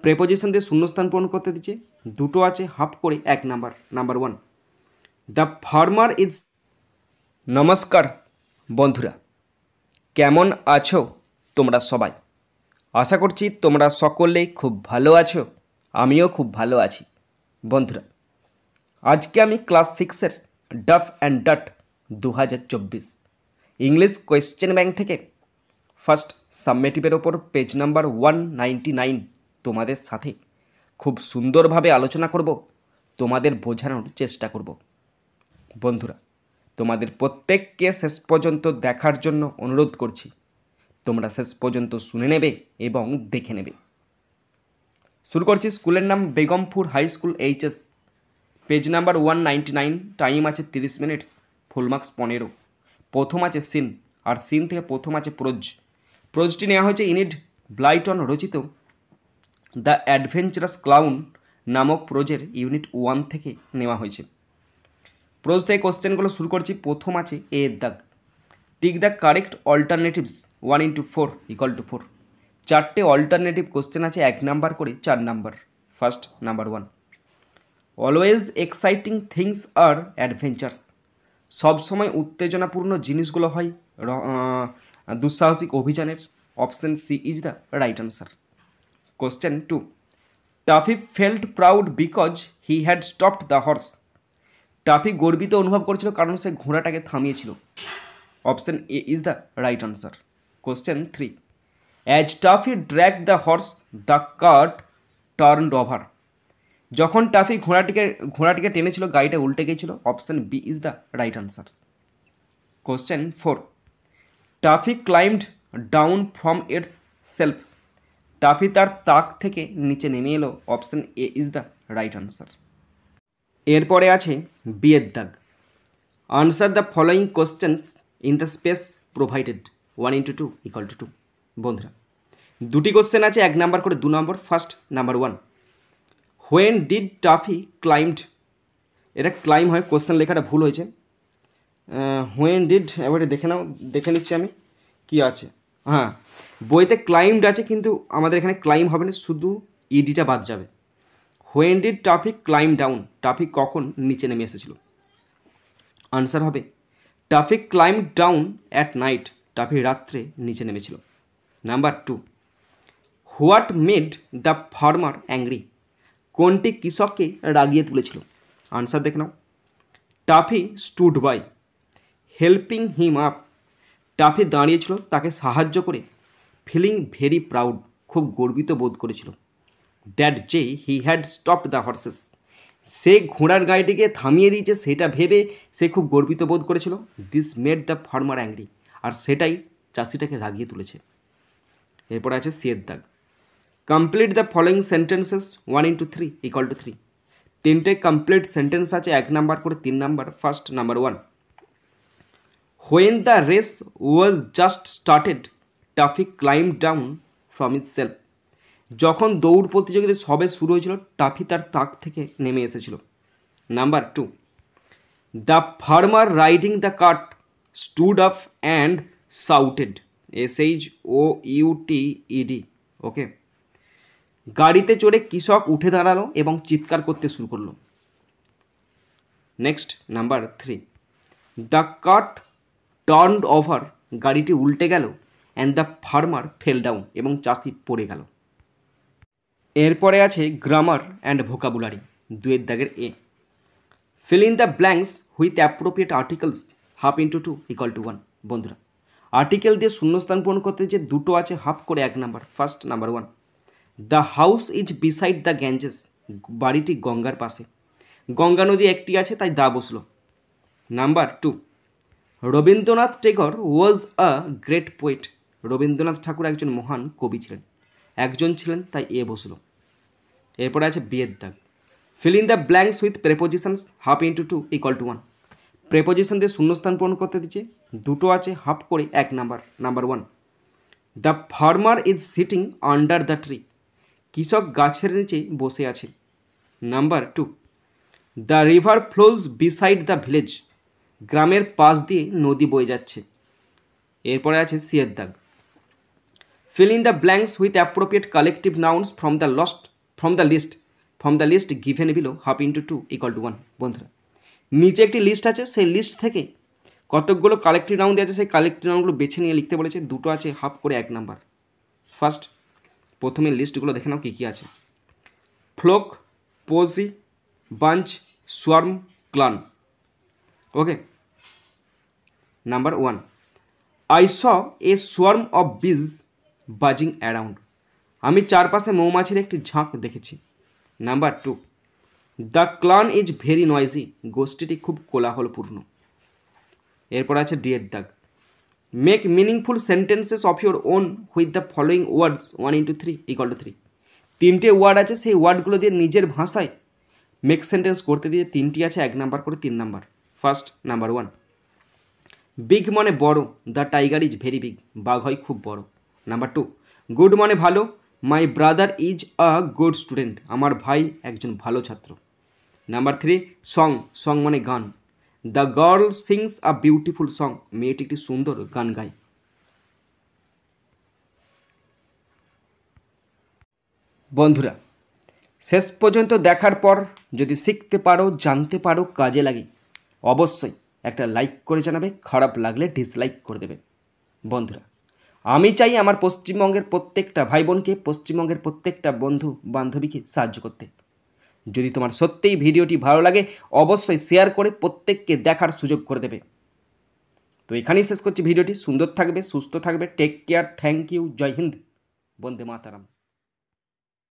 Preposition দিয়ে শূন্যস্থান পূরণ করতে দিচ্ছে, দুটো আছে হাফ করে 1 number. Number 1, the farmer is. নমস্কার বন্ধুরা, কেমন আছো তোমরা সবাই? আশা করছি তোমরা সকলে খুব ভালো আছো, আমিও খুব ভালো আছি। বন্ধুরা, আজকে আমি ক্লাস 6-এর Duff and Dutt 2024 English question bank থেকে ফার্স্ট সাবমেটিভের ওপর পেজ নাম্বার 199 তোমাদের সাথে খুব সুন্দরভাবে আলোচনা করব, তোমাদের বোঝানোর চেষ্টা করব। বন্ধুরা, তোমাদের প্রত্যেককে শেষ পর্যন্ত দেখার জন্য অনুরোধ করছি, তোমরা শেষ পর্যন্ত শুনে নেবে এবং দেখে নেবে। শুরু করছি। স্কুলের নাম Begampur high school H S, page number 199, time আছে 30 মিনিটস, ফুল মার্কস 15। প্রথম আছে সিন, আর সিন থেকে প্রথম আছে প্রোজ। প্রোজটি নেওয়া হয়েছে ইনিড ব্লাইটন রচিত দ্য অ্যাডভেঞ্চারাস ক্লাউন নামক প্রোজের ইউনিট 1 থেকে নেওয়া হয়েছে। প্রোজ থেকে কোশ্চেনগুলো শুরু করছি। প্রথম আছে এ এর দাগ, টিক দ্য কারেক্ট অল্টারনেটিভস 1 × 4 = 4। চারটে অল্টারনেটিভ কোশ্চেন আছে 1 নাম্বার করে 4 number. First number 1, always exciting things আর অ্যাডভেঞ্চার্স। সবসময় উত্তেজনাপূর্ণ জিনিসগুলো হয় দুঃসাহসিক অভিযানের। Option C is the right answer. Question 2, Taffy felt proud because he had stopped the horse. Taffy গর্বিত অনুভব করেছিল কারণ সে ঘোড়াটাকে থামিয়েছিল। Option A is the right answer. Question 3, as Taffy drag the horse the cart turned over. যখন Taffy ঘোড়াটিকে টেনেছিল গাড়িটা উল্টে গিয়েছিল। Option B is the right answer. Question 4, toffee climbed down from its self. Toffee তার তাক থেকে নিচে নেমে এলো। Option A is the right answer. এরপরে আছে বি এর দাগ, answer the following questions in the space provided 1 × 2 = 2। বন্ধুরা, দুটি কোশ্চেন আছে 1 নাম্বার করে 2 number. First number 1, when did Taffy climbed. এটা ক্লাইম হয়, কোশ্চেন লেখাটা ভুল হয়েছে। হোয়েন ডিড, এবারে দেখে নিচ্ছি আমি কি আছে। হ্যাঁ, বইতে ক্লাইম্বড আছে কিন্তু আমাদের এখানে ক্লাইম হবে না, শুধু ইডিটা বাদ যাবে। When did Taffy climb down, Taffy কখন নিচে নেমে এসেছিল। আনসার হবে Taffy climb down at night, Taffy রাত্রে নিচে নেমেছিল। Number 2, what made the farmer angry. কোনটি কৃষককে রাগিয়ে তুলেছিল। আনসার দেখে নাও। Taffy stood by helping him up, Taffy দাঁড়িয়েছিল তাকে সাহায্য করে। ফিলিং ভেরি প্রাউড, খুব গর্বিত বোধ করেছিল। দ্যাট যে he had stopped the horses, সে ঘোড়ার গাড়িটিকে থামিয়ে দিয়েছে সেটা ভেবে সে খুব গর্বিত বোধ করেছিল। This made the farmer angry, আর সেটাই চাষিটাকে রাগিয়ে তুলেছে। এরপর আছে সি এর দাগ, কমপ্লিট দ্য ফলোয়িং সেন্টেন্সেস 1 × 3 = 3। তিনটে কমপ্লিট সেন্টেন্স আছে 1 নাম্বার করে 3 number. First number 1, when the race was just started toffee climb down from its self. যখন দৌড় প্রতিযোগিতা সবে শুরু হয়েছিল টাফি তার তাক থেকে নেমে এসেছিল। Number 2, the farmer riding the cart stood up and shouted, SHOUTED। ওকে, গাড়িতে চড়ে কৃষক উঠে দাঁড়ালো এবং চিৎকার করতে শুরু করলো। Next number 3, the cart turned over, গাড়িটি উল্টে গেল। And the farmer fail down, এবং চাষি পড়ে গেল। এরপরে আছে গ্রামার অ্যান্ড ভোকাবুলারি 2 এর দাগের A, fill in the blanks with appropriate articles 1/2 × 2 = 1। বন্ধুরা, আর্টিকেল দিয়ে শূন্যস্থান পূরণ করতে যে দুটো আছে হাফ করে 1 number. First number 1, the house is beside the Ganges, বাড়িটি গঙ্গার পাশে। গঙ্গা নদী একটি আছে তাই দা বসলো। Number 2, Rabindranath Tagore was a great poet, Rabindranath Thakur একজন মহান কবি ছিলেন। একজন ছিলেন তাই এ বসলো। এরপরে আছে বি এর দাগ, fill in the blanks with prepositions 1/2 × 2 = 1। Preposition দিয়ে শূন্যস্থান পূরণ করতে দিচ্ছে, দুটো আছে হাফ করে 1 number. Number 1, the farmer is sitting under the tree, কৃষক গাছের নিচে বসে আছে। Number 2, the river flows beside the village, গ্রামের পাশ দিয়ে নদী বয়ে যাচ্ছে। এরপরে আছে সি এর দাগ, fill in the blanks with appropriate collective nouns from the lost from the list given below half into 2 equal to 1। বন্ধুরা নিচে একটি লিস্ট আছে, সেই লিস্ট থেকে কতকগুলো কালেক্টিভ নাউন দেওয়া আছে, সেই কালেক্টিভ নাউনগুলো বেছে নিয়ে লিখতে বলেছে। দুটো আছে হাফ করে 1 নাম্বার। ফার্স্ট প্রথমে লিস্টগুলো দেখে নাও কী কী আছে। Flock, posy, bunch, swarm, clan. Okay, number 1, I saw a swarm of bees buzzing around. আমি চারপাশে মৌমাছির একটি ঝাঁক দেখেছি। Number 2, the clan is very noisy. গোষ্ঠীটি খুব কোলাহলপূর্ণ। এরপর আছে ডি এর দাগ। Make meaningful sentences of your own with the following words 1 into 3 equal to 3। 3টে ওয়ার্ড আছে, সেই ওয়ার্ডগুলো দিয়ে নিজের ভাষায় মেক সেন্টেন্স করতে দিয়ে 3টি আছে 1 নাম্বার করে 3 নাম্বার। ফার্স্ট নাম্বার 1, বিগ মানে বড়, the tiger is very big. বাঘ হয় খুব বড়। নাম্বার 2, গুড মানে ভালো, my brother is a good student. আমার ভাই একজন ভালো ছাত্র। নাম্বার 3, সং মানে গান, the girl sings a beautiful song. মেয়েটি একটি সুন্দর গান গায়। বন্ধুরা শেষ পর্যন্ত দেখার পর যদি শিখতে পারো, জানতে পারো, কাজে লাগে, অবশ্যই একটা লাইক করে জানাবে, খারাপ লাগলে ডিসলাইক করে দেবে। বন্ধুরা আমি চাই আমার পশ্চিমবঙ্গের প্রত্যেকটা ভাই বোনকে, পশ্চিমবঙ্গের প্রত্যেকটা বন্ধু বান্ধবীকে সাহায্য করতে। যদি তোমার সত্যিই ভিডিওটি ভালো লাগে অবশ্যই শেয়ার করে প্রত্যেককে দেখার সুযোগ করে দেবে। তো এখানেই শেষ করছি ভিডিওটি। সুন্দর থাকবে, সুস্থ থাকবে, টেক কেয়ার, থ্যাংক ইউ, জয় হিন্দ, বন্দে মাতারাম।